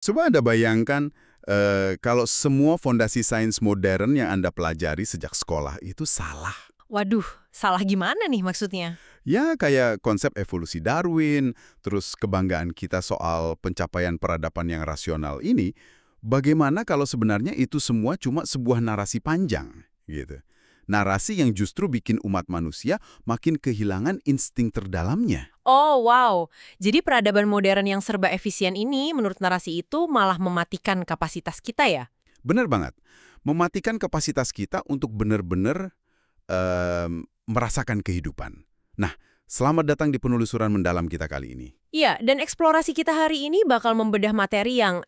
Coba Anda bayangkan kalau semua fondasi sains modern yang Anda pelajari sejak sekolah itu salah. Waduh, salah gimana nih maksudnya? Ya, kayak konsep evolusi Darwin, terus kebanggaan kita soal pencapaian peradaban yang rasional ini, bagaimana kalau sebenarnya itu semua cuma sebuah narasi panjang, gitu. Narasi yang justru bikin umat manusia makin kehilangan insting terdalamnya. Oh, wow. Jadi peradaban modern yang serba efisien ini menurut narasi itu malah mematikan kapasitas kita ya? Benar banget. Mematikan kapasitas kita untuk benar-benar merasakan kehidupan. Nah, selamat datang di penelusuran mendalam kita kali ini. Iya, dan eksplorasi kita hari ini bakal membedah materi yang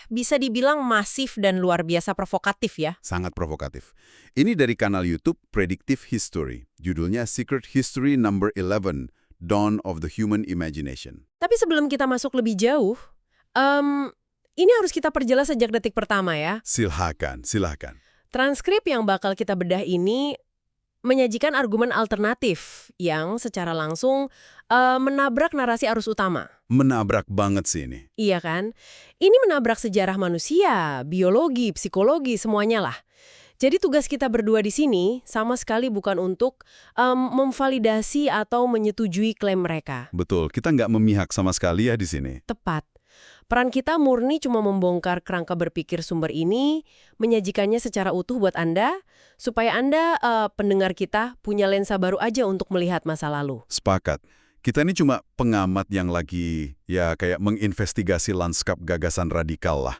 bisa dibilang masif dan luar biasa provokatif ya. Sangat provokatif. Ini dari kanal YouTube Predictive History. Judulnya Secret History Number 11, Dawn of the Human Imagination. Tapi sebelum kita masuk lebih jauh, ini harus kita perjelas sejak detik pertama ya. Silahkan, silahkan. Transkrip yang bakal kita bedah ini menyajikan argumen alternatif yang secara langsung menabrak narasi arus utama. Menabrak banget sih ini. Iya kan? Ini menabrak sejarah manusia, biologi, psikologi, semuanya lah. Jadi tugas kita berdua di sini sama sekali bukan untuk memvalidasi atau menyetujui klaim mereka. Betul, kita nggak memihak sama sekali ya di sini. Tepat. Peran kita murni cuma membongkar kerangka berpikir sumber ini, menyajikannya secara utuh buat Anda, supaya Anda, pendengar kita, punya lensa baru aja untuk melihat masa lalu. Sepakat. Kita ini cuma pengamat yang lagi ya kayak menginvestigasi lanskap gagasan radikal lah.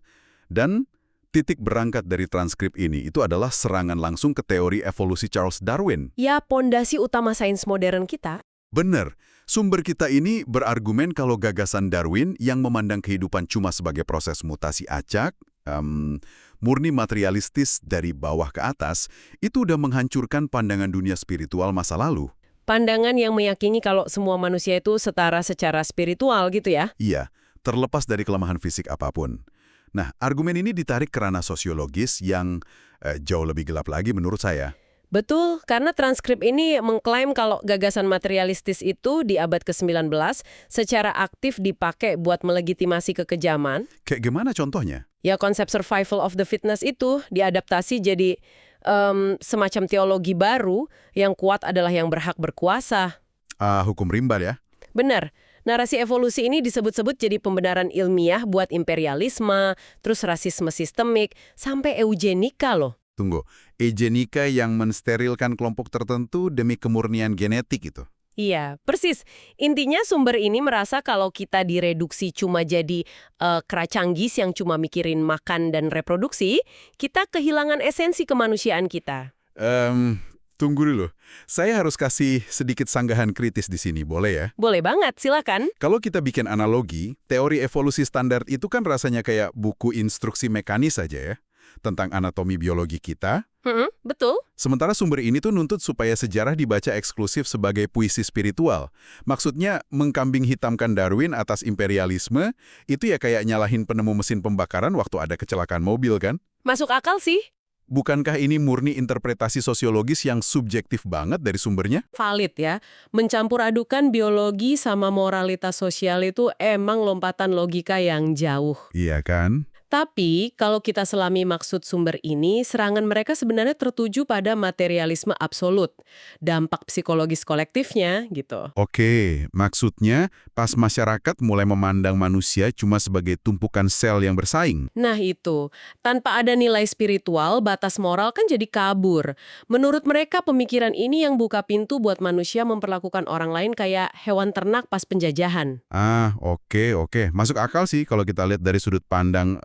Dan titik berangkat dari transkrip ini itu adalah serangan langsung ke teori evolusi Charles Darwin. Ya, pondasi utama sains modern kita. Bener, sumber kita ini berargumen kalau gagasan Darwin yang memandang kehidupan cuma sebagai proses mutasi acak, murni materialistis dari bawah ke atas, itu udah menghancurkan pandangan dunia spiritual masa lalu. Pandangan yang meyakini kalau semua manusia itu setara secara spiritual gitu ya? Iya, terlepas dari kelemahan fisik apapun. Nah, argumen ini ditarik ke ranah sosiologis yang jauh lebih gelap lagi menurut saya. Betul, karena transkrip ini mengklaim kalau gagasan materialistis itu di abad ke-19 secara aktif dipakai buat melegitimasi kekejaman. Kayak gimana contohnya? Ya, konsep survival of the fittest itu diadaptasi jadi semacam teologi baru yang kuat adalah yang berhak berkuasa. Hukum rimba ya? Benar. Narasi evolusi ini disebut-sebut jadi pembenaran ilmiah buat imperialisme, terus rasisme sistemik, sampai eugenika loh. Tunggu, eugenika yang mensterilkan kelompok tertentu demi kemurnian genetik itu? Iya, persis. Intinya sumber ini merasa kalau kita direduksi cuma jadi keracanggis yang cuma mikirin makan dan reproduksi, kita kehilangan esensi kemanusiaan kita. Tunggu dulu. Saya harus kasih sedikit sanggahan kritis di sini, boleh ya? Boleh banget, silakan. Kalau kita bikin analogi, teori evolusi standar itu kan rasanya kayak buku instruksi mekanis saja ya, tentang anatomi biologi kita. Betul. Sementara sumber ini tuh nuntut supaya sejarah dibaca eksklusif sebagai puisi spiritual. Maksudnya, mengkambing hitamkan Darwin atas imperialisme, itu ya kayak nyalahin penemu mesin pembakaran waktu ada kecelakaan mobil kan? Masuk akal sih. Bukankah ini murni interpretasi sosiologis yang subjektif banget dari sumbernya? Valid ya. Mencampur adukan biologi sama moralitas sosial itu emang lompatan logika yang jauh. Iya kan? Tapi, kalau kita selami maksud sumber ini, serangan mereka sebenarnya tertuju pada materialisme absolut. Dampak psikologis kolektifnya, gitu. Oke, maksudnya pas masyarakat mulai memandang manusia cuma sebagai tumpukan sel yang bersaing. Nah itu, tanpa ada nilai spiritual, batas moral kan jadi kabur. Menurut mereka, pemikiran ini yang buka pintu buat manusia memperlakukan orang lain kayak hewan ternak pas penjajahan. Oke. Masuk akal sih kalau kita lihat dari sudut pandang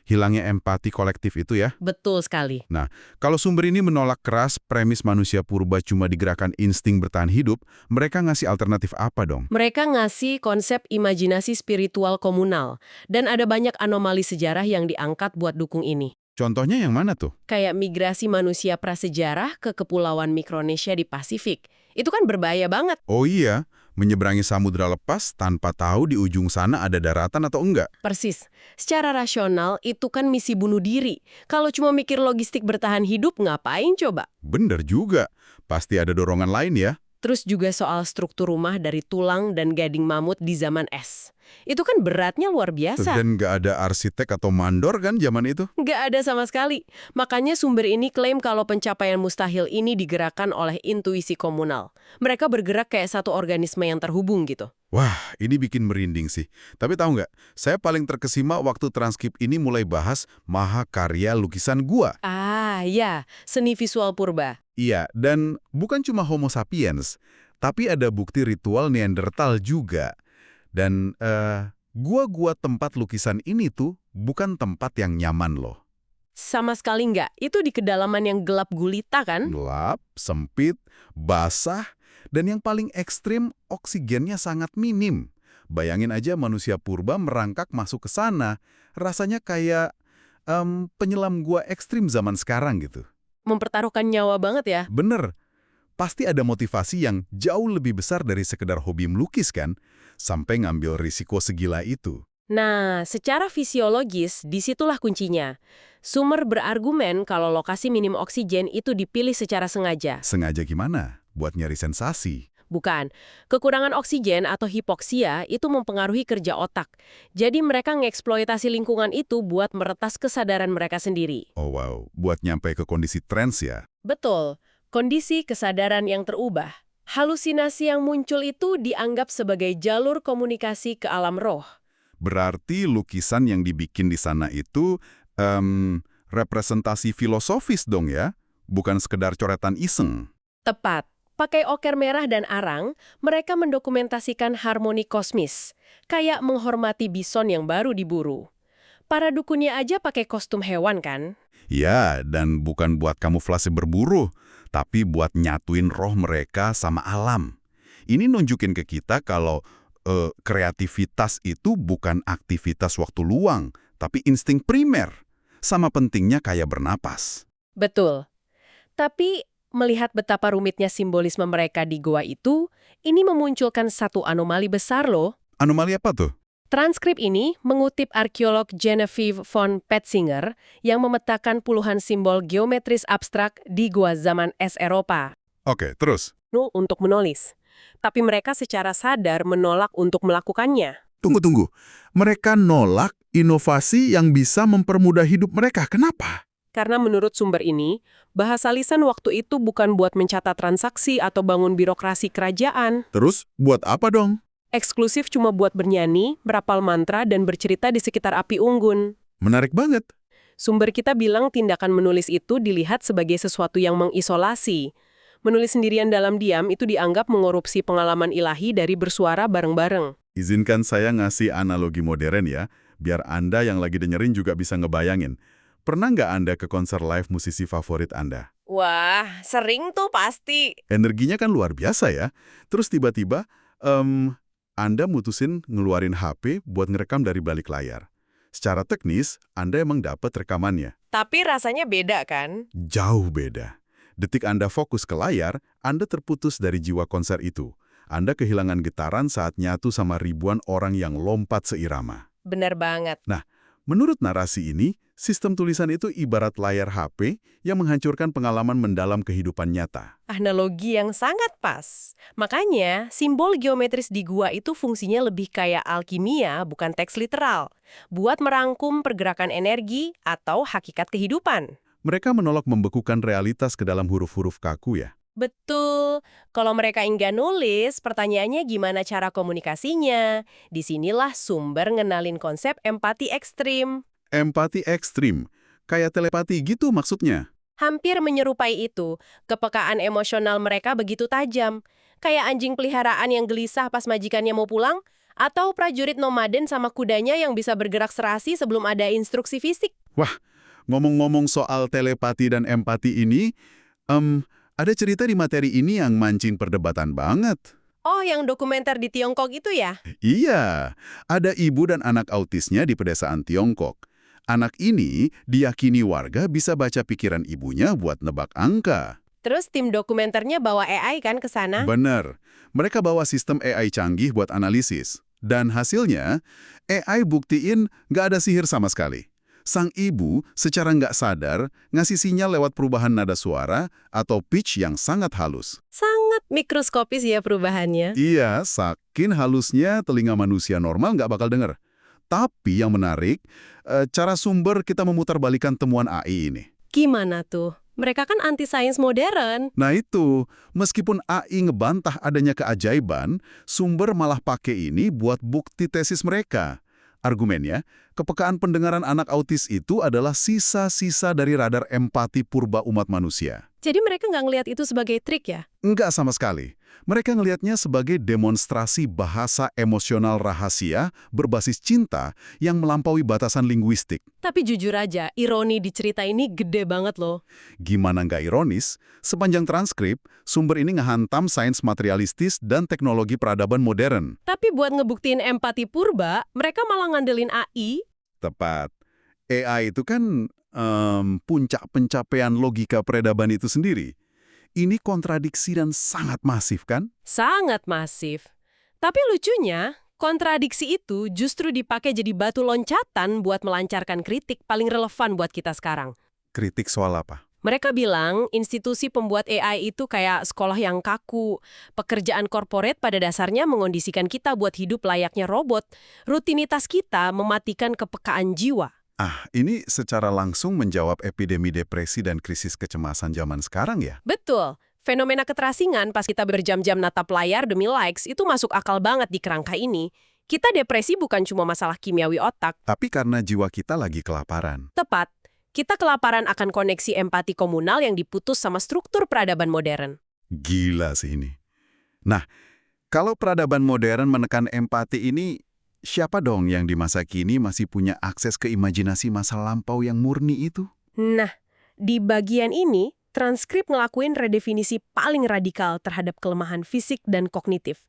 hilangnya empati kolektif itu ya. Betul sekali. Nah, kalau sumber ini menolak keras premis manusia purba cuma digerakkan insting bertahan hidup, mereka ngasih alternatif apa dong? Mereka ngasih konsep imajinasi spiritual komunal. Dan ada banyak anomali sejarah yang diangkat buat dukung ini. Contohnya yang mana tuh? Kayak migrasi manusia prasejarah ke kepulauan Mikronesia di Pasifik. Itu kan berbahaya banget. Oh iya, menyeberangi samudra lepas tanpa tahu di ujung sana ada daratan atau enggak. Persis. Secara rasional, itu kan misi bunuh diri. Kalau cuma mikir logistik bertahan hidup, ngapain coba? Bener juga. Pasti ada dorongan lain ya. Terus juga soal struktur rumah dari tulang dan gading mamut di zaman es. Itu kan beratnya luar biasa. Dan nggak ada arsitek atau mandor kan zaman itu? Nggak ada sama sekali. Makanya sumber ini klaim kalau pencapaian mustahil ini digerakkan oleh intuisi komunal. Mereka bergerak kayak satu organisme yang terhubung gitu. Wah, ini bikin merinding sih. Tapi tahu nggak, saya paling terkesima waktu transkrip ini mulai bahas mahakarya lukisan gua. Ah, ya, seni visual purba. Iya, dan bukan cuma Homo sapiens, tapi ada bukti ritual Neanderthal juga. Dan gua tempat lukisan ini tuh bukan tempat yang nyaman loh. Sama sekali nggak. Itu di kedalaman yang gelap gulita kan? Gelap, sempit, basah, dan yang paling ekstrim oksigennya sangat minim. Bayangin aja manusia purba merangkak masuk ke sana, rasanya kayak penyelam gua ekstrim zaman sekarang gitu. Mempertaruhkan nyawa banget ya. Bener, pasti ada motivasi yang jauh lebih besar dari sekedar hobi melukis kan, sampai ngambil risiko segila itu. Nah, secara fisiologis, disitulah kuncinya. Sumer berargumen kalau lokasi minim oksigen itu dipilih secara sengaja. Sengaja gimana? Buat nyari sensasi. Bukan. Kekurangan oksigen atau hipoksia itu mempengaruhi kerja otak. Jadi mereka ngeksploitasi lingkungan itu buat meretas kesadaran mereka sendiri. Oh wow, buat nyampe ke kondisi trance ya? Betul. Kondisi kesadaran yang terubah. Halusinasi yang muncul itu dianggap sebagai jalur komunikasi ke alam roh. Berarti lukisan yang dibikin di sana itu representasi filosofis dong ya? Bukan sekedar coretan iseng. Tepat. Pakai oker merah dan arang, mereka mendokumentasikan harmoni kosmis, kayak menghormati bison yang baru diburu. Para dukunnya aja pakai kostum hewan kan? Ya, dan bukan buat kamuflase berburu, tapi buat nyatuin roh mereka sama alam. Ini nunjukin ke kita kalau kreativitas itu bukan aktivitas waktu luang, tapi insting primer. Sama pentingnya kayak bernapas. Betul. Tapi melihat betapa rumitnya simbolisme mereka di goa itu, ini memunculkan satu anomali besar loh. Anomali apa tuh? Transkrip ini mengutip arkeolog Genevieve von Petzinger yang memetakan puluhan simbol geometris abstrak di goa zaman es Eropa. Oke, terus? Untuk menulis. Tapi mereka secara sadar menolak untuk melakukannya. Tunggu. Mereka nolak inovasi yang bisa mempermudah hidup mereka. Kenapa? Karena menurut sumber ini, bahasa lisan waktu itu bukan buat mencatat transaksi atau bangun birokrasi kerajaan. Terus, buat apa dong? Eksklusif cuma buat bernyanyi, merapal mantra, dan bercerita di sekitar api unggun. Menarik banget. Sumber kita bilang tindakan menulis itu dilihat sebagai sesuatu yang mengisolasi. Menulis sendirian dalam diam itu dianggap mengorupsi pengalaman ilahi dari bersuara bareng-bareng. Izinkan saya ngasih analogi modern ya, biar Anda yang lagi dengerin juga bisa ngebayangin. Pernah nggak Anda ke konser live musisi favorit Anda? Wah, sering tuh pasti. Energinya kan luar biasa ya. Terus tiba-tiba, Anda mutusin ngeluarin HP buat ngerekam dari balik layar. Secara teknis, Anda emang dapat rekamannya. Tapi rasanya beda kan? Jauh beda. Detik Anda fokus ke layar, Anda terputus dari jiwa konser itu. Anda kehilangan getaran saat nyatu sama ribuan orang yang lompat seirama. Benar banget. Nah, menurut narasi ini, sistem tulisan itu ibarat layar HP yang menghancurkan pengalaman mendalam kehidupan nyata. Analogi yang sangat pas. Makanya, simbol geometris di gua itu fungsinya lebih kayak alkimia, bukan teks literal. Buat merangkum pergerakan energi atau hakikat kehidupan. Mereka menolak membekukan realitas ke dalam huruf-huruf kaku ya. Betul. Kalau mereka enggak nulis, pertanyaannya gimana cara komunikasinya? Disinilah sumber ngenalin konsep empati ekstrim. Empati ekstrim, kayak telepati gitu maksudnya. Hampir menyerupai itu, kepekaan emosional mereka begitu tajam. Kayak anjing peliharaan yang gelisah pas majikannya mau pulang, atau prajurit nomaden sama kudanya yang bisa bergerak serasi sebelum ada instruksi fisik. Wah, ngomong-ngomong soal telepati dan empati ini, ada cerita di materi ini yang mancing perdebatan banget. Oh, yang dokumenter di Tiongkok itu ya? Iya, ada ibu dan anak autisnya di pedesaan Tiongkok. Anak ini diyakini warga bisa baca pikiran ibunya buat nebak angka. Terus tim dokumenternya bawa AI kan ke sana? Bener, mereka bawa sistem AI canggih buat analisis. Dan hasilnya, AI buktiin nggak ada sihir sama sekali. Sang ibu secara nggak sadar ngasih sinyal lewat perubahan nada suara atau pitch yang sangat halus. Sangat sangat mikroskopis ya perubahannya. Iya, saking halusnya telinga manusia normal nggak bakal denger. Tapi yang menarik, cara sumber kita memutarbalikkan temuan AI ini. Gimana tuh? Mereka kan anti-sains modern. Nah itu, meskipun AI ngebantah adanya keajaiban, sumber malah pakai ini buat bukti tesis mereka. Argumennya, kepekaan pendengaran anak autis itu adalah sisa-sisa dari radar empati purba umat manusia. Jadi mereka nggak ngelihat itu sebagai trik ya? Enggak sama sekali. Mereka ngelihatnya sebagai demonstrasi bahasa emosional rahasia berbasis cinta yang melampaui batasan linguistik. Tapi jujur aja, ironi di cerita ini gede banget loh. Gimana nggak ironis, sepanjang transkrip, sumber ini ngehantam sains materialistis dan teknologi peradaban modern. Tapi buat ngebuktiin empati purba, mereka malah ngandelin AI. Tepat. AI itu kan puncak pencapaian logika peradaban itu sendiri. Ini kontradiksi dan sangat masif kan? Sangat masif. Tapi lucunya, kontradiksi itu justru dipakai jadi batu loncatan buat melancarkan kritik paling relevan buat kita sekarang. Kritik soal apa? Mereka bilang institusi pembuat AI itu kayak sekolah yang kaku. Pekerjaan korporat pada dasarnya mengondisikan kita buat hidup layaknya robot. Rutinitas kita mematikan kepekaan jiwa. Ini secara langsung menjawab epidemi depresi dan krisis kecemasan zaman sekarang ya? Betul. Fenomena keterasingan pas kita berjam-jam natap layar demi likes itu masuk akal banget di kerangka ini. Kita depresi bukan cuma masalah kimiawi otak. Tapi karena jiwa kita lagi kelaparan. Tepat. Kita kelaparan akan koneksi empati komunal yang diputus sama struktur peradaban modern. Gila sih ini. Nah, kalau peradaban modern menekan empati ini, siapa dong yang di masa kini masih punya akses ke imajinasi masa lampau yang murni itu? Nah, di bagian ini, transkrip ngelakuin redefinisi paling radikal terhadap kelemahan fisik dan kognitif.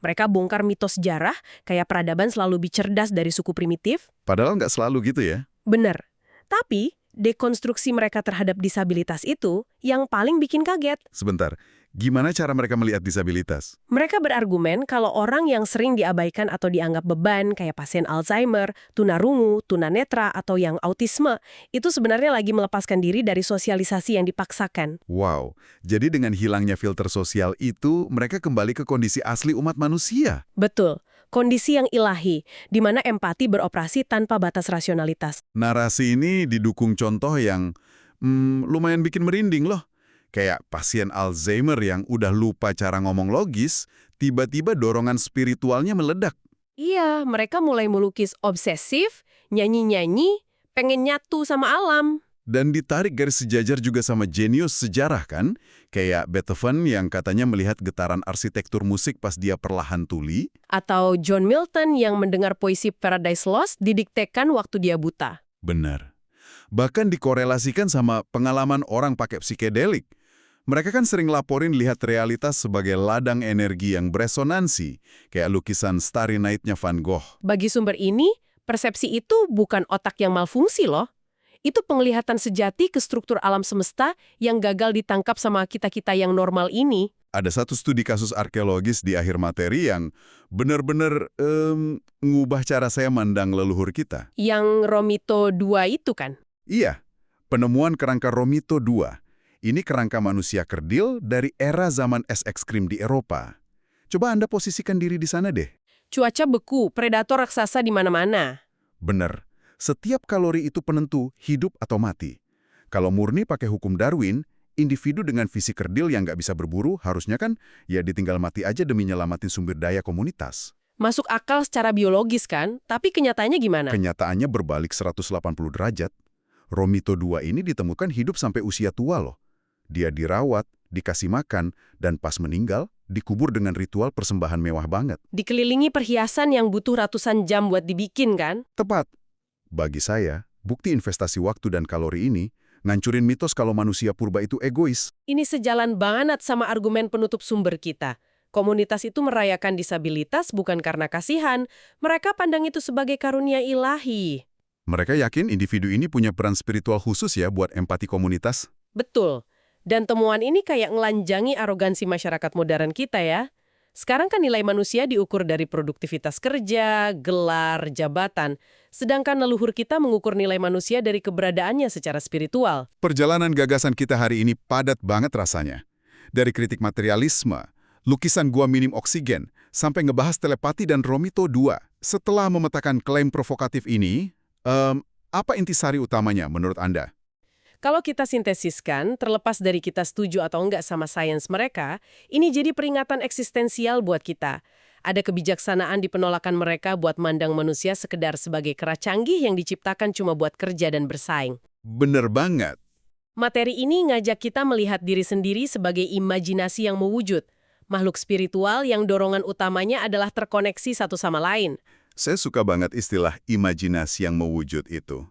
Mereka bongkar mitos sejarah, kayak peradaban selalu lebih cerdas dari suku primitif. Padahal nggak selalu gitu ya. Bener. Tapi, dekonstruksi mereka terhadap disabilitas itu yang paling bikin kaget. Sebentar, gimana cara mereka melihat disabilitas? Mereka berargumen kalau orang yang sering diabaikan atau dianggap beban, kayak pasien Alzheimer, tunarungu, tunanetra, atau yang autisme, itu sebenarnya lagi melepaskan diri dari sosialisasi yang dipaksakan. Wow, jadi dengan hilangnya filter sosial itu, mereka kembali ke kondisi asli umat manusia. Betul, kondisi yang ilahi, di mana empati beroperasi tanpa batas rasionalitas. Narasi ini didukung contoh yang lumayan bikin merinding loh. Kayak pasien Alzheimer yang udah lupa cara ngomong logis, tiba-tiba dorongan spiritualnya meledak. Iya, mereka mulai melukis obsesif, nyanyi-nyanyi, pengen nyatu sama alam. Dan ditarik garis sejajar juga sama jenius sejarah kan? Kayak Beethoven yang katanya melihat getaran arsitektur musik pas dia perlahan tuli. Atau John Milton yang mendengar puisi Paradise Lost didiktekan waktu dia buta. Benar. Bahkan dikorelasikan sama pengalaman orang pakai psikedelik. Mereka kan sering laporin lihat realitas sebagai ladang energi yang beresonansi, kayak lukisan Starry Night-nya Van Gogh. Bagi sumber ini, persepsi itu bukan otak yang malfungsi loh. Itu penglihatan sejati ke struktur alam semesta yang gagal ditangkap sama kita-kita yang normal ini. Ada satu studi kasus arkeologis di akhir materi yang benar-benar ngubah cara saya mandang leluhur kita. Yang Romito 2 itu kan? Iya, penemuan kerangka Romito 2. Ini kerangka manusia kerdil dari era zaman es ekstrim di Eropa. Coba Anda posisikan diri di sana deh. Cuaca beku, predator raksasa di mana-mana. Bener, setiap kalori itu penentu hidup atau mati. Kalau murni pakai hukum Darwin, individu dengan fisik kerdil yang nggak bisa berburu harusnya kan ya ditinggal mati aja demi nyelamatin sumber daya komunitas. Masuk akal secara biologis kan, tapi kenyataannya gimana? Kenyataannya berbalik 180 derajat. Romito 2 ini ditemukan hidup sampai usia tua loh. Dia dirawat, dikasih makan, dan pas meninggal, dikubur dengan ritual persembahan mewah banget. Dikelilingi perhiasan yang butuh ratusan jam buat dibikin kan? Tepat. Bagi saya, bukti investasi waktu dan kalori ini ngancurin mitos kalau manusia purba itu egois. Ini sejalan banget sama argumen penutup sumber kita. Komunitas itu merayakan disabilitas bukan karena kasihan, mereka pandang itu sebagai karunia ilahi. Mereka yakin individu ini punya peran spiritual khusus ya buat empati komunitas. Betul. Dan temuan ini kayak ngelanjangi arogansi masyarakat modern kita ya. Sekarang kan nilai manusia diukur dari produktivitas kerja, gelar, jabatan. Sedangkan leluhur kita mengukur nilai manusia dari keberadaannya secara spiritual. Perjalanan gagasan kita hari ini padat banget rasanya. Dari kritik materialisme, lukisan gua minim oksigen, sampai ngebahas telepati dan Romito 2. Setelah memetakan klaim provokatif ini, apa intisari utamanya menurut Anda? Kalau kita sintesiskan, terlepas dari kita setuju atau enggak sama sains mereka, ini jadi peringatan eksistensial buat kita. Ada kebijaksanaan di penolakan mereka buat mandang manusia sekedar sebagai kera canggih yang diciptakan cuma buat kerja dan bersaing. Bener banget. Materi ini ngajak kita melihat diri sendiri sebagai imajinasi yang mewujud. Makhluk spiritual yang dorongan utamanya adalah terkoneksi satu sama lain. Saya suka banget istilah imajinasi yang mewujud itu.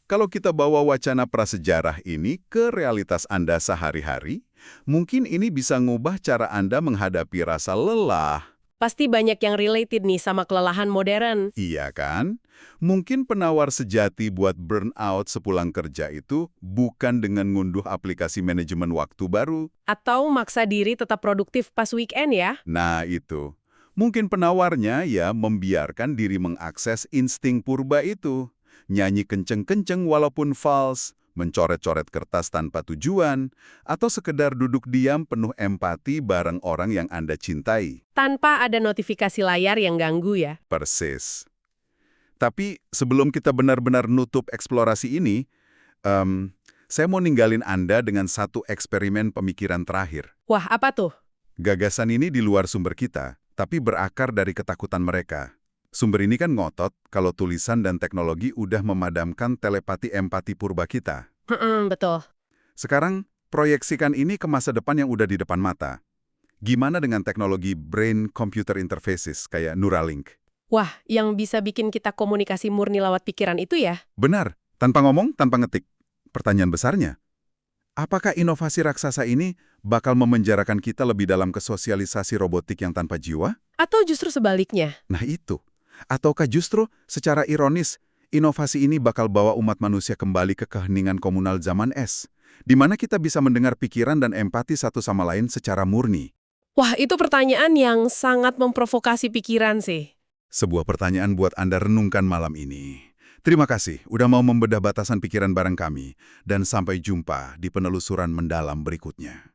Kalau kita bawa wacana prasejarah ini ke realitas Anda sehari-hari, mungkin ini bisa ngubah cara Anda menghadapi rasa lelah. Pasti banyak yang related nih sama kelelahan modern. Iya kan? Mungkin penawar sejati buat burnout sepulang kerja itu bukan dengan ngunduh aplikasi manajemen waktu baru. Atau maksa diri tetap produktif pas weekend ya. Nah itu. Mungkin penawarnya ya membiarkan diri mengakses insting purba itu. Nyanyi kenceng-kenceng walaupun false, mencoret-coret kertas tanpa tujuan, atau sekedar duduk diam penuh empati bareng orang yang Anda cintai. Tanpa ada notifikasi layar yang ganggu ya. Persis. Tapi sebelum kita benar-benar nutup eksplorasi ini, saya mau ninggalin Anda dengan satu eksperimen pemikiran terakhir. Wah, apa tuh? Gagasan ini di luar sumber kita, tapi berakar dari ketakutan mereka. Sumber ini kan ngotot kalau tulisan dan teknologi udah memadamkan telepati empati purba kita. Betul. Sekarang, proyeksikan ini ke masa depan yang udah di depan mata. Gimana dengan teknologi brain-computer interfaces kayak Neuralink? Wah, yang bisa bikin kita komunikasi murni lewat pikiran itu ya? Benar, tanpa ngomong, tanpa ngetik. Pertanyaan besarnya, apakah inovasi raksasa ini bakal memenjarakan kita lebih dalam ke sosialisasi robotik yang tanpa jiwa? Atau justru sebaliknya? Nah itu. Ataukah justru, secara ironis, inovasi ini bakal bawa umat manusia kembali ke keheningan komunal zaman es, di mana kita bisa mendengar pikiran dan empati satu sama lain secara murni? Wah, itu pertanyaan yang sangat memprovokasi pikiran sih. Sebuah pertanyaan buat Anda renungkan malam ini. Terima kasih udah mau membedah batasan pikiran bareng kami, dan sampai jumpa di penelusuran mendalam berikutnya.